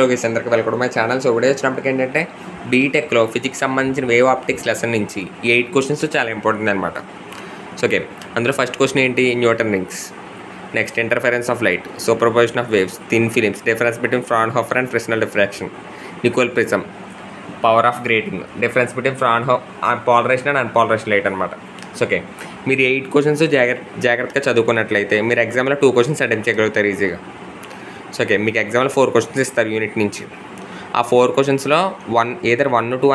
Okay అందరికి welcome my channel. So video వచ్చినప్పటికి ఏంటంటే బీటెక్లో ఫిజిక్స్ సంబంధించిన వేవ్ ఆప్టిక్స్ లెసన్ నుంచి 8 క్వశ్చన్స్ చాలా ఇంపార్టెంట్ అనమాట. సో ఓకే, అందులో ఫస్ట్ క్వశ్చన్ ఏంటి? Newton rings. Next interference of light, superposition of waves, thin films, difference between Fraunhofer and Fresnel diffraction, Nicole prism, power of grating, difference between polarisation and అన్పాలరైజ్డ్ light అనమాట. So okay, మీరు 8 questions జాగ్రత్తగా చదువుకున్నట్లయితే మీరు ఎగ్జామ్లో 2 questions attempt చేయగలుగుతారు ఈజీగా. So okay, మీకు ఎగ్జామ్లో 4 questions ఇస్తారు యూనిట్ నుంచి. ఆ 4 క్వశ్చన్స్లో 1 to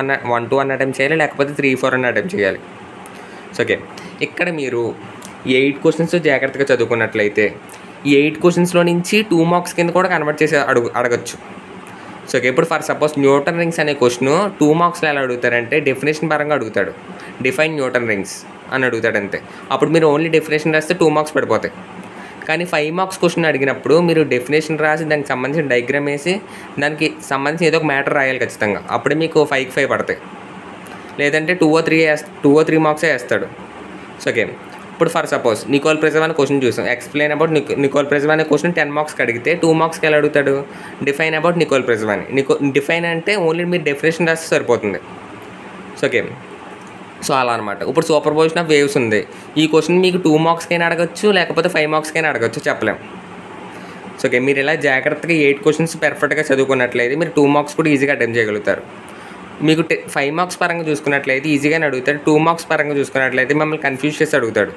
1 అటెంప్ట్ చేయాలి, లేకపోతే 3, 4 అని అటెంప్ట్ చేయాలి. సో ఓకే, ఇక్కడ మీరు 8 క్వశ్చన్స్ జాగ్రత్తగా చదువుకున్నట్లయితే ఈ 8 క్వశ్చన్స్లో నుంచి 2 మార్క్స్ కింద కూడా కన్వర్ట్ చేసి అడగచ్చు. సో ఓకే, ఇప్పుడు ఫర్ సపోజ్ న్యూటన్ రింగ్స్ అనే క్వశ్చన్ 2 మార్క్స్లో ఎలా అడుగుతారంటే డెఫినేషన్ పరంగా అడుగుతాడు. డిఫైన్ న్యూటన్ రింగ్స్ అని అడుగుతాడు అంతే. అప్పుడు మీరు ఓన్లీ డెఫినేషన్ రాస్తే 2 మార్క్స్ పడిపోతాయి. కానీ 5 మార్క్స్ క్వశ్చన్ అడిగినప్పుడు మీరు డెఫినేషన్ రాసి దానికి సంబంధించిన డయాగ్రామ్ వేసి దానికి సంబంధించి ఏదో ఒక మ్యాటర్ రాయాలి ఖచ్చితంగా. అప్పుడే మీకు 5కి 5 పడతాయి. లేదంటే 2 or 3 మార్క్సే వేస్తాడు. సో ఓకే, ఇప్పుడు ఫర్ సపోజ్ నికోల్ ప్రిజం అనే క్వశ్చన్ చూసాం. ఎక్స్ప్లెయిన్ అబౌట్ నికోల్ ప్రిజం అనే క్వశ్చన్ 10 మార్క్స్కి అడిగితే 2 మార్క్స్కి ఎలా అడుగుతాడు? డిఫైన్ అబౌట్ నికోల్ ప్రిజం అని. డిఫైన్ అంటే ఓన్లీ మీరు డెఫినేషన్ రాస్తే సరిపోతుంది. సో ఓకే, సో అలా అనమాట. ఇప్పుడు సూపర్ పొజిషన్ ఆఫ్ వేవ్స్ ఉంది. ఈ క్వశ్చన్ మీకు 2 మార్క్స్కైనా అడగచ్చు, లేకపోతే 5 మార్క్స్కైనా అడగచ్చు, చెప్పలేం. సో ఓకే, మీరు ఇలా జాగ్రత్తగా 8 క్వశ్చన్స్ పర్ఫెక్ట్గా చదువుకున్నట్లయితే మీరు 2 మార్క్స్ కూడా ఈజీగా అటెంప్ట్ చేయగలుగుతారు. మీకు 5 మార్క్స్ పరంగా చూసుకున్నట్లయితే ఈజీగానే అడుగుతాడు. 2 మార్క్స్ పరంగా చూసుకున్నట్లయితే మిమ్మల్ని కన్ఫ్యూజ్ చేసి అడుగుతాడు.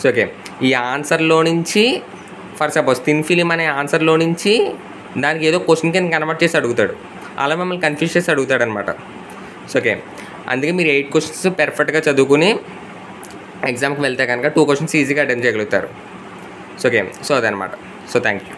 సో ఓకే, ఈ ఆన్సర్లో నుంచి ఫర్ సపోజ్ థిన్ ఫిలిం అనే ఆన్సర్లో నుంచి దానికి ఏదో క్వశ్చన్ కింద కన్వర్ట్ చేసి అడుగుతాడు. అలా మిమ్మల్ని కన్ఫ్యూజ్ చేసి అడుగుతాడు అనమాట. సో ఓకే, అందుకే మీరు 8 క్వశ్చన్స్ పర్ఫెక్ట్గా చదువుకుని ఎగ్జామ్కి వెళ్తే కనుక 2 క్వశ్చన్స్ ఈజీగా అటెంప్ట్ చేయగలుగుతారు. సో ఓకే, సో అదనమాట. So thank you.